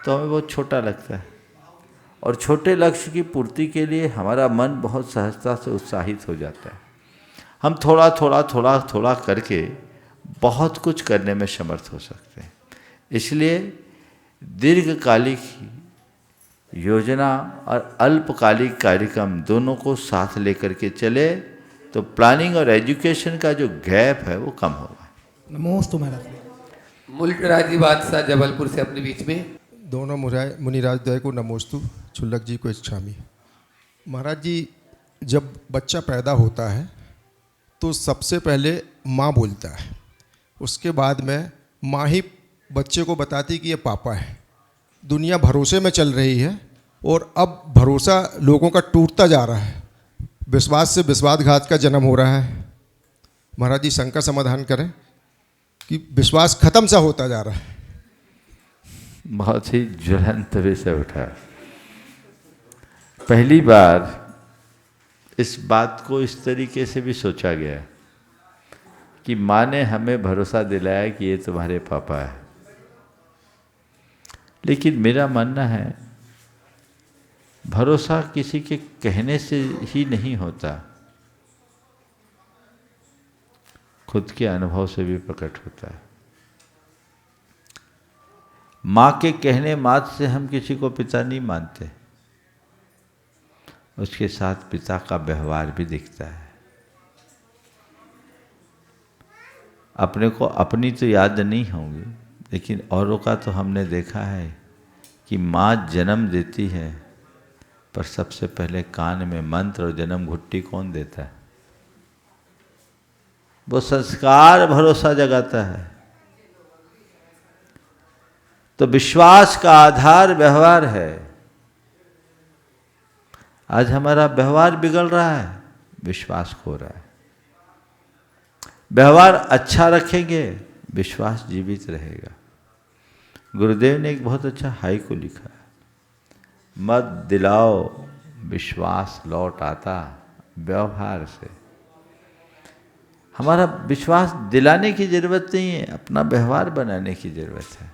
C: तो हमें बहुत छोटा लगता है, और छोटे लक्ष्य की पूर्ति के लिए हमारा मन बहुत सहजता से उत्साहित हो जाता है। हम थोड़ा थोड़ा थोड़ा थोड़ा करके बहुत कुछ करने में समर्थ हो सकते हैं। इसलिए दीर्घकालिक योजना और अल्पकालिक कार्यक्रम दोनों को साथ लेकर के चले तो प्लानिंग और एजुकेशन का जो गैप है वो कम होगा।
T: नमोस्तु महाराज।
A: मुल्क राज्य बादशाह जबलपुर से अपने बीच में।
U: दोनों मुनिराज द्वय को नमोस्तु, छुल्लक जी को इच्छामी। महाराज जी, जब बच्चा पैदा होता है तो सबसे पहले माँ बोलता है, उसके बाद में माँ ही बच्चे को बताती कि ये पापा है। दुनिया भरोसे में चल रही है और अब भरोसा लोगों का टूटता जा रहा है, विश्वास से विश्वासघात का जन्म हो रहा है। महाराज जी शंका समाधान करें कि विश्वास खत्म सा होता जा रहा है।
C: बहुत ही ज्वलंत विषय उठा। पहली बार इस बात को इस तरीके से भी सोचा गया कि माँ ने हमें भरोसा दिलाया कि ये तुम्हारे पापा है। लेकिन मेरा मानना है भरोसा किसी के कहने से ही नहीं होता, खुद के अनुभव से भी प्रकट होता है। माँ के कहने मात्र से हम किसी को पिता नहीं मानते, उसके साथ पिता का व्यवहार भी दिखता है। अपने को अपनी तो याद नहीं होगी, लेकिन औरों का तो हमने देखा है कि माँ जन्म देती है पर सबसे पहले कान में मंत्र और जन्म घुट्टी कौन देता है? वो संस्कार भरोसा जगाता है। तो विश्वास का आधार व्यवहार है। आज हमारा व्यवहार बिगड़ रहा है, विश्वास खो रहा है। व्यवहार अच्छा रखेंगे, विश्वास जीवित रहेगा। गुरुदेव ने एक बहुत अच्छा हाइकु लिखा है, मत दिलाओ विश्वास लौट आता व्यवहार से। हमारा विश्वास दिलाने की जरूरत नहीं है, अपना व्यवहार बनाने की जरूरत है।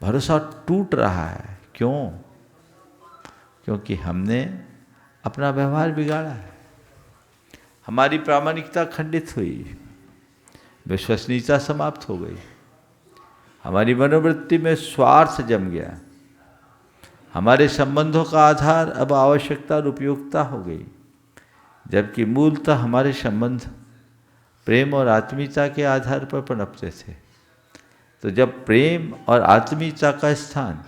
C: भरोसा टूट रहा है, क्यों? क्योंकि हमने अपना व्यवहार बिगाड़ा है, हमारी प्रामाणिकता खंडित हुई, विश्वसनीयता समाप्त हो गई, हमारी मनोवृत्ति में स्वार्थ जम गया, हमारे संबंधों का आधार अब आवश्यकता और उपयोगिता हो गई, जबकि मूलतः हमारे संबंध प्रेम और आत्मीयता के आधार पर पनपते थे। तो जब प्रेम और आत्मीयता का स्थान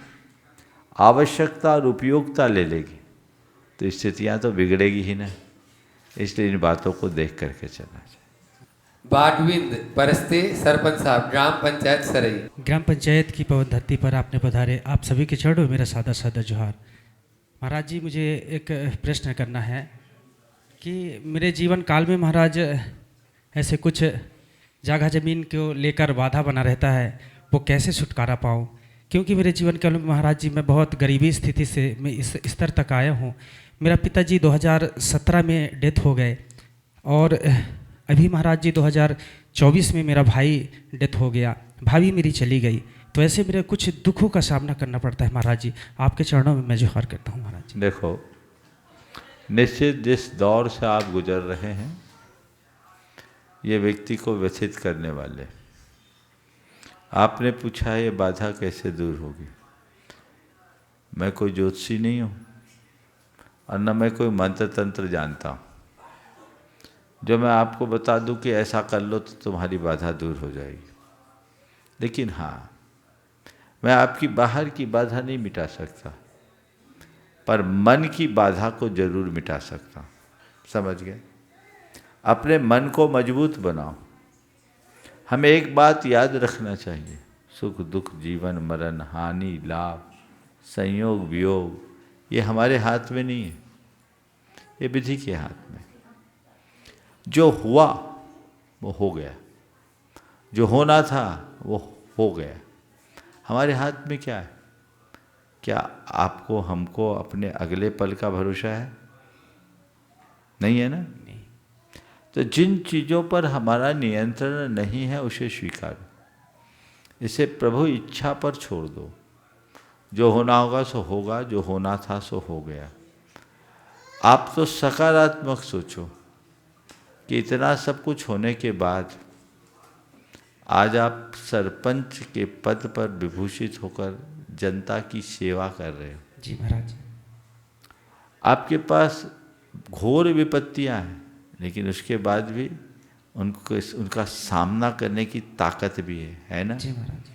C: आवश्यकता और उपयोगिता ले लेगी तो स्थितियां तो बिगड़ेगी ही ना। इसलिए इन बातों को देख करके चलना चाहिए।
A: बागविंद परस्ते सरपंच साहब, ग्राम पंचायत सरई।
B: ग्राम पंचायत की पवन धरती पर आपने पधारे, आप सभी के चरणों में मेरा सादा सादा जोहार। महाराज जी, मुझे एक प्रश्न करना है कि मेरे जीवन काल में महाराज ऐसे कुछ जगह ज़मीन को लेकर बाधा बना रहता है, वो कैसे छुटकारा पाऊँ? क्योंकि मेरे जीवन काल में महाराज जी मैं बहुत गरीबी स्थिति से मैं इस स्तर तक आया हूँ। मेरा पिताजी 2017 में डेथ हो गए और अभी महाराज जी 2024 में मेरा भाई डेथ हो गया, भाभी मेरी चली गई। तो ऐसे मेरे कुछ दुखों का सामना करना पड़ता है महाराज जी, आपके चरणों में मैं जोहार करता हूँ महाराज जी।
C: देखो, निश्चित जिस दौर से आप गुजर रहे हैं ये व्यक्ति को व्यथित करने वाले। आपने पूछा ये बाधा कैसे दूर होगी। मैं कोई ज्योतिषी नहीं हूँ और न मैं कोई मंत्र तंत्र जानता हूँ जो मैं आपको बता दूं कि ऐसा कर लो तो तुम्हारी बाधा दूर हो जाएगी। लेकिन हाँ, मैं आपकी बाहर की बाधा नहीं मिटा सकता, पर मन की बाधा को जरूर मिटा सकता हूँ। समझ गए? अपने मन को मजबूत बनाओ। हमें एक बात याद रखना चाहिए, सुख दुख जीवन मरण हानि लाभ संयोग वियोग ये हमारे हाथ में नहीं है, ये विधि के हाथ में। जो हुआ वो हो गया, जो होना था वो हो गया। हमारे हाथ में क्या है? क्या आपको हमको अपने अगले पल का भरोसा है? नहीं है ना? नहीं। तो जिन चीज़ों पर हमारा नियंत्रण नहीं है उसे स्वीकारो, इसे प्रभु इच्छा पर छोड़ दो। जो होना होगा सो होगा, जो होना था सो हो गया। आप तो सकारात्मक सोचो कि इतना सब कुछ होने के बाद आज आप सरपंच के पद पर विभूषित होकर जनता की सेवा कर रहे हो।
B: जी महाराज।
C: आपके पास घोर विपत्तियां हैं, लेकिन उसके बाद भी उनका सामना करने की ताकत भी है ना?
B: जी महाराज।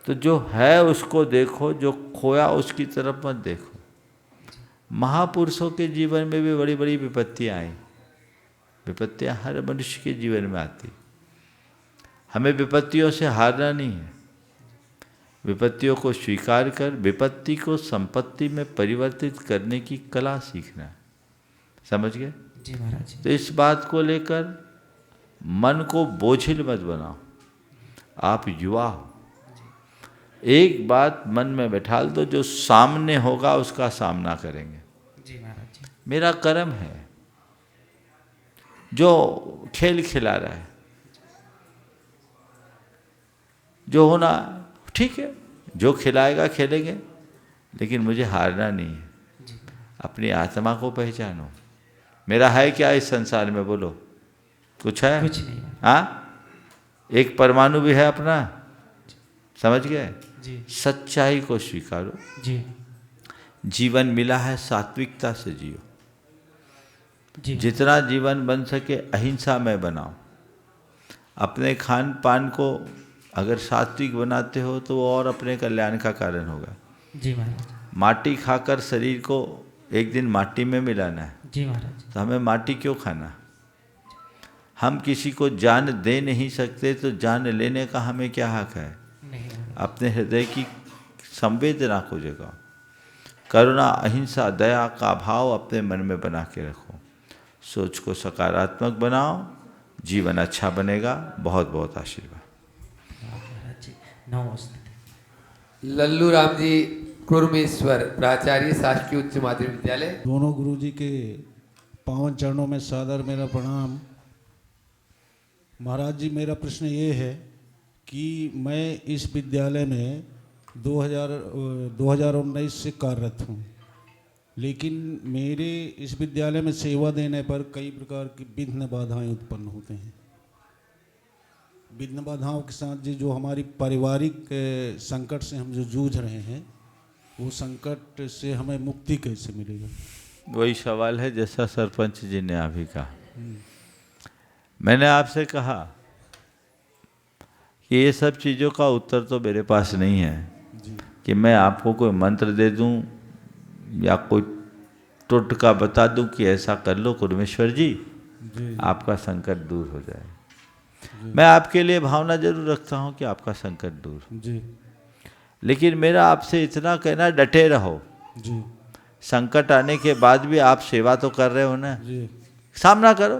C: तो जो है उसको देखो, जो खोया उसकी तरफ मत देखो। महापुरुषों के जीवन में भी बड़ी बड़ी विपत्तियां आई। विपत्तियां हर मनुष्य के जीवन में आती। हमें विपत्तियों से हारना नहीं है। विपत्तियों को स्वीकार कर विपत्ति को संपत्ति में परिवर्तित करने की कला सीखना है। समझ गए?
B: जी महाराज।
C: तो इस बात को लेकर मन को बोझिल मत बनाओ। आप युवा हो, एक बात मन में बैठाल दो, जो सामने होगा उसका सामना करेंगे।
B: जी महाराज।
C: मेरा कर्म है जो खेल खिला रहा है, जो होना ठीक है, जो खिलाएगा खेलेंगे, लेकिन मुझे हारना नहीं है। अपनी आत्मा को पहचानो। मेरा है क्या इस संसार में? बोलो, कुछ है?
B: कुछ नहीं।
C: हाँ, एक परमाणु भी है अपना। समझ गए?
B: जी।
C: सच्चाई को स्वीकारो।
B: जी।
C: जीवन मिला है, सात्विकता से जियो।
B: जी।
C: जितना जीवन बन सके अहिंसा में बनाओ। अपने खान पान को अगर सात्विक बनाते हो तो वो और अपने कल्याण का कारण होगा।
B: जी महाराज।
C: माटी खाकर शरीर को एक दिन माटी में मिलाना है।
B: जी महाराज।
C: तो हमें माटी क्यों खाना? हम किसी को जान दे नहीं सकते तो जान लेने का हमें क्या हक है?
B: नहीं।
C: अपने हृदय की संवेदना को जगाओ। करुणा अहिंसा दया का भाव अपने मन में बना के रखो। सोच को सकारात्मक बनाओ, जीवन अच्छा बनेगा। बहुत बहुत आशीर्वाद।
B: नमस्ते।
A: लल्लू राम जी कुर्मेश्वर, प्राचार्य शासकीय उच्च माध्यमिक विद्यालय।
V: दोनों गुरुजी के पावन चरणों में सादर मेरा प्रणाम। महाराज जी, मेरा प्रश्न ये है कि मैं इस विद्यालय में 2019 से कार्यरत हूँ लेकिन मेरे इस विद्यालय में सेवा देने पर कई प्रकार की विघ्न बाधाएं उत्पन्न होते हैं। विघ्न बाधाओं के साथ जो हमारी पारिवारिक संकट से हम जो जूझ रहे हैं, वो संकट से हमें मुक्ति कैसे मिलेगा?
C: वही सवाल है जैसा सरपंच जी ने अभी कहा। मैंने आपसे कहा कि ये सब चीज़ों का उत्तर तो मेरे पास नहीं है कि मैं आपको कोई मंत्र दे दूं या कोई टोटका बता दूं कि ऐसा कर लो कुर्मेश्वर जी, आपका संकट दूर हो जाए। मैं आपके लिए भावना जरूर रखता हूं कि आपका संकट दूर हो, लेकिन मेरा आपसे इतना कहना, डटे रहो। संकट आने के बाद भी आप सेवा तो कर रहे हो ना, सामना करो।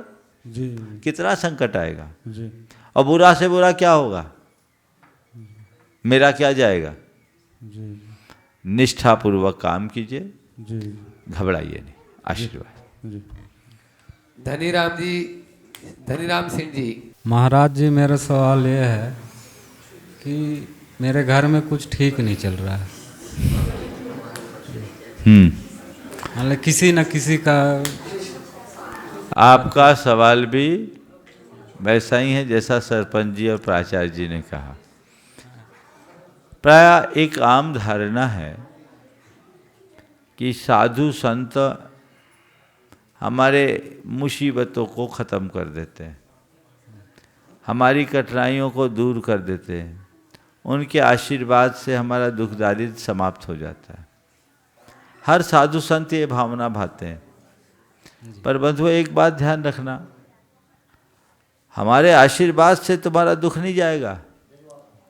C: कितना संकट आएगा और बुरा से बुरा क्या होगा, मेरा क्या जाएगा। निष्ठापूर्वक काम कीजिए, घबराइए नहीं। आशीर्वाद।
A: धनीराम सिंह जी।
F: महाराज जी, मेरा सवाल ये है कि मेरे घर में कुछ ठीक नहीं चल रहा है। मतलब किसी न किसी का।
C: आपका सवाल भी वैसा ही है जैसा सरपंच जी और प्राचार्य जी ने कहा। प्राय एक आम धारणा है कि साधु संत हमारे मुसीबतों को ख़त्म कर देते हैं, हमारी कठिनाइयों को दूर कर देते हैं, उनके आशीर्वाद से हमारा दुख दारिद्र समाप्त हो जाता है। हर साधु संत ये भावना भाते हैं। पर बंधुओं, एक बात ध्यान रखना, हमारे आशीर्वाद से तुम्हारा दुख नहीं जाएगा।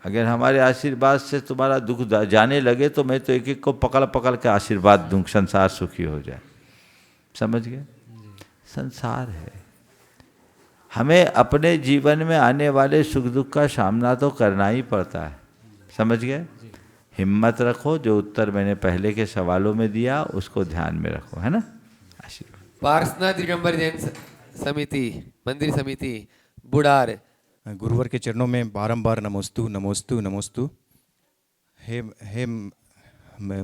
C: अगर हमारे आशीर्वाद से तुम्हारा दुख जाने लगे तो मैं तो एक एक को पकड़ पकड़ के आशीर्वाद दूँ, संसार सुखी हो जाए। समझ गए? संसार है, हमें अपने जीवन में आने वाले सुख दुख का सामना तो करना ही पड़ता है। समझ गए? हिम्मत रखो। जो उत्तर मैंने पहले के सवालों में दिया उसको ध्यान में रखो, है ना। आशीर्वाद।
A: पार्सना दिगंबर जैन समिति, मंदिर समिति, बुढ़ार।
G: गुरुवर के चरणों में बारंबार नमोस्तु नमोस्तु नमोस्तु। हे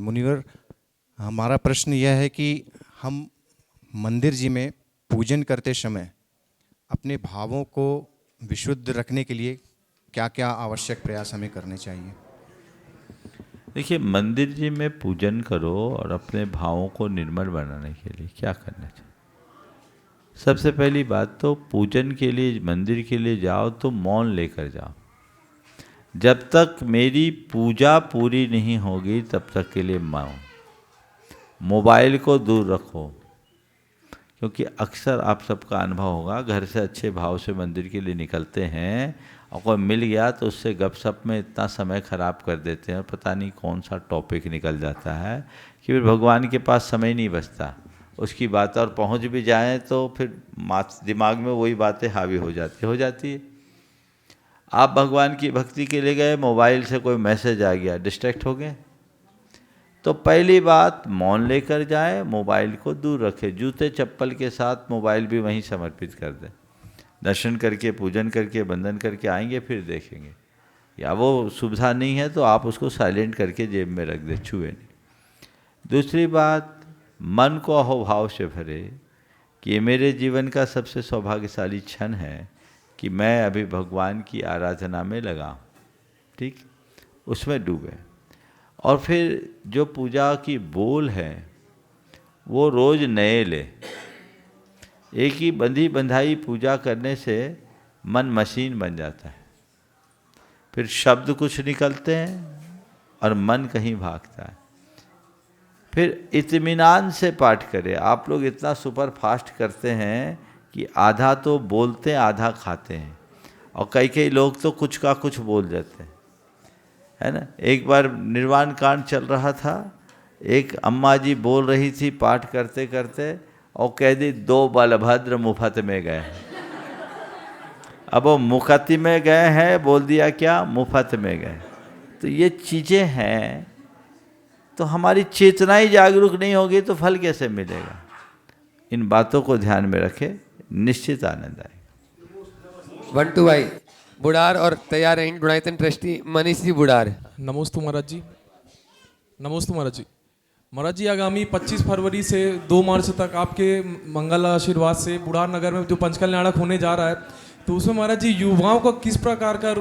G: मुनिवर, हमारा प्रश्न यह है कि हम मंदिर जी में पूजन करते समय अपने भावों को विशुद्ध रखने के लिए क्या क्या आवश्यक प्रयास हमें करने चाहिए?
C: देखिए, मंदिर जी में पूजन करो और अपने भावों को निर्मल बनाने के लिए क्या करना चाहिए। सबसे पहली बात तो पूजन के लिए मंदिर के लिए जाओ तो मौन लेकर जाओ। जब तक मेरी पूजा पूरी नहीं होगी तब तक के लिए मौन। मोबाइल को दूर रखो, क्योंकि अक्सर आप सबका अनुभव होगा, घर से अच्छे भाव से मंदिर के लिए निकलते हैं और कोई मिल गया तो उससे गपशप में इतना समय खराब कर देते हैं और पता नहीं कौन सा टॉपिक निकल जाता है कि फिर भगवान के पास समय नहीं बचता। उसकी बात और पहुंच भी जाएं तो फिर दिमाग में वही बातें हावी हो जाती है। आप भगवान की भक्ति के लिए गए, मोबाइल से कोई मैसेज आ गया, डिस्ट्रैक्ट हो गए। तो पहली बात, मौन लेकर जाए, मोबाइल को दूर रखें। जूते चप्पल के साथ मोबाइल भी वहीं समर्पित कर दें। दर्शन करके, पूजन करके, वंदन करके आएंगे, फिर देखेंगे। या वो सुविधा नहीं है तो आप उसको साइलेंट करके जेब में रख दें, छुए नहीं। दूसरी बात, मन को अहोभाव से भरे कि ये मेरे जीवन का सबसे सौभाग्यशाली क्षण है कि मैं अभी भगवान की आराधना में लगा, ठीक, उसमें डूबे। और फिर जो पूजा की बोल है वो रोज़ नए ले। एक ही बंधी बंधाई पूजा करने से मन मशीन बन जाता है, फिर शब्द कुछ निकलते हैं और मन कहीं भागता है। फिर इत्मीनान से पाठ करें। आप लोग इतना सुपर फास्ट करते हैं कि आधा तो बोलते हैं, आधा खाते हैं, और कई लोग तो कुछ का कुछ बोल देते हैं, है ना। एक बार निर्वाण कांड चल रहा था, एक अम्मा जी बोल रही थी पाठ करते करते और कह दी, 2 बलभद्र मुफ्त में गए। अब वो मुफ्त में गए हैं, बोल दिया क्या, मुफ्त में गए। तो ये चीज़ें हैं, तो हमारी चेतना ही जागरूक नहीं होगी तो फल कैसे मिलेगा। इन बातों को ध्यान में रखें, निश्चित आनंद आएगा।
A: बंटू भाई बुढ़ार और तैयार हैं गुणायतन ट्रस्टी मनीष जी बुढ़ार।
W: नमोस्तु महाराज जी, नमोस्तु महाराज जी।
H: महाराज जी आगामी 25 फरवरी से 2 मार्च तक आपके मंगल आशीर्वाद से बुढ़ार नगर में जो पंचकल्याणक होने जा रहा है, तो उसमें महाराज जी युवाओं को किस प्रकार का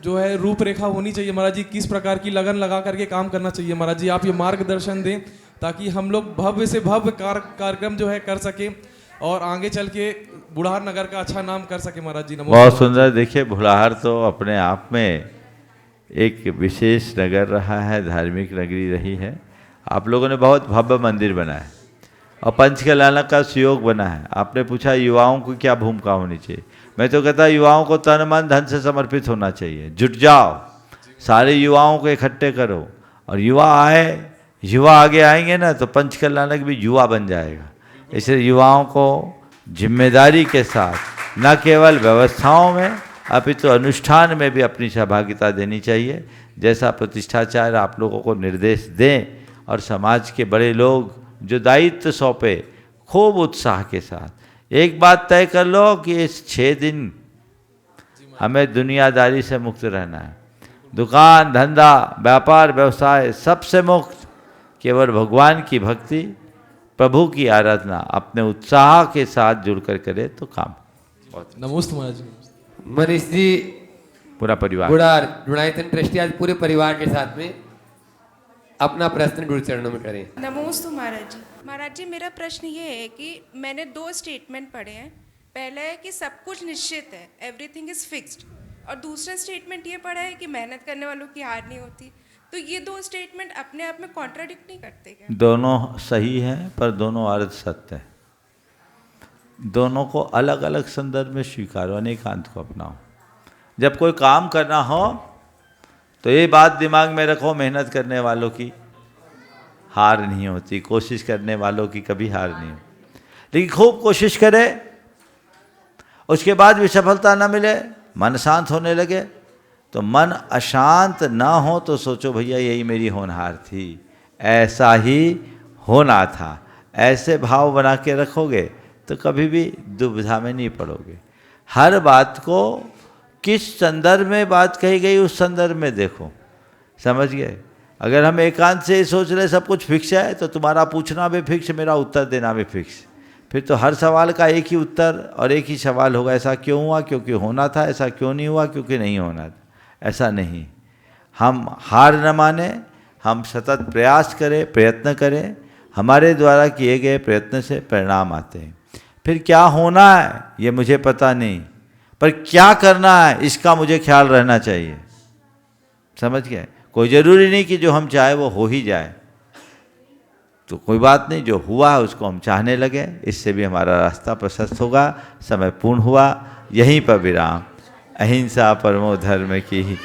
H: जो है रूपरेखा होनी चाहिए महाराज जी, किस प्रकार की लगन लगा करके काम करना चाहिए महाराज जी, आप ये मार्गदर्शन दें ताकि हम लोग भव्य से भव्य कार्यक्रम जो है कर सकें और आगे चल के बुढ़ार नगर का अच्छा नाम कर सके महाराज जी।
C: बहुत सुंदर। देखिए बुढ़ार तो अपने आप में एक विशेष नगर रहा है, धार्मिक नगरी रही है। आप लोगों ने बहुत भव्य मंदिर बनाया है और पंचकल्याणक का सुयोग बना है। आपने पूछा युवाओं की क्या भूमिका होनी चाहिए, मैं तो कहता युवाओं को तन मन धन से समर्पित होना चाहिए। जुट जाओ, सारे युवाओं को इकट्ठे करो और युवा आगे आएंगे ना तो पंचकल्याणक भी युवा बन जाएगा। इसलिए युवाओं को जिम्मेदारी के साथ न केवल व्यवस्थाओं में अपितु अनुष्ठान में भी अपनी सहभागिता देनी चाहिए। जैसा प्रतिष्ठाचार्य आप लोगों को निर्देश दें और समाज के बड़े लोग जो दायित्व सौंपे खूब उत्साह के साथ। एक बात तय कर लो कि इस 6 दिन हमें दुनियादारी से मुक्त रहना है, दुकान धंधा व्यापार व्यवसाय सबसे मुक्त, केवल भगवान की भक्ति प्रभु की आराधना अपने उत्साह के साथ जुड़कर करे तो काम।
H: नमस्ते महाराज जी।
A: मनीष जी
C: पूरा परिवार
A: बुढ़ार जुड़ायतन ट्रस्टी आज पूरे परिवार के साथ में अपना प्रश्न गुरु चरणों में करें।
I: नमोस्तु महाराज जी। महाराज जी मेरा प्रश्न ये है कि मैंने 2 स्टेटमेंट पढ़े हैं। पहला है कि सब कुछ निश्चित है, एवरीथिंग इज फिक्स्ड, और दूसरा स्टेटमेंट ये पढ़ा है कि मेहनत करने वालों की हार नहीं होती। तो ये 2 स्टेटमेंट अपने आप में कॉन्ट्राडिक्ट नहीं करते क्या?
C: दोनों सही हैं पर दोनों अर्ध सत्य है। दोनों को अलग अलग संदर्भ में स्वीकारो, अनेकांत को अपनाओ। जब कोई काम करना हो तो ये बात दिमाग में रखो, मेहनत करने वालों की हार नहीं होती, कोशिश करने वालों की कभी हार नहीं होती। लेकिन खूब कोशिश करे, उसके बाद भी सफलता न मिले, मन शांत होने लगे, तो मन अशांत ना हो तो सोचो भैया यही मेरी होनहार थी, ऐसा ही होना था। ऐसे भाव बना के रखोगे तो कभी भी दुविधा में नहीं पड़ोगे। हर बात को किस संदर्भ में बात कही गई उस संदर्भ में देखो, समझ गए। अगर हम एकांत से ही सोच रहे सब कुछ फिक्स है तो तुम्हारा पूछना भी फिक्स, मेरा उत्तर देना भी फिक्स, फिर तो हर सवाल का एक ही उत्तर और एक ही सवाल होगा, ऐसा क्यों हुआ क्योंकि होना था, ऐसा क्यों नहीं हुआ क्योंकि नहीं होना था। ऐसा नहीं, हम हार न माने, हम सतत प्रयास करें, प्रयत्न करें। हमारे द्वारा किए गए प्रयत्न से परिणाम आते हैं। फिर क्या होना है ये मुझे पता नहीं, पर क्या करना है इसका मुझे ख्याल रहना चाहिए, समझ गए। कोई ज़रूरी नहीं कि जो हम चाहे वो हो ही जाए, तो कोई बात नहीं, जो हुआ है उसको हम चाहने लगे, इससे भी हमारा रास्ता प्रशस्त होगा। समय पूर्ण हुआ, यहीं पर विराम। अहिंसा परमो धर्म की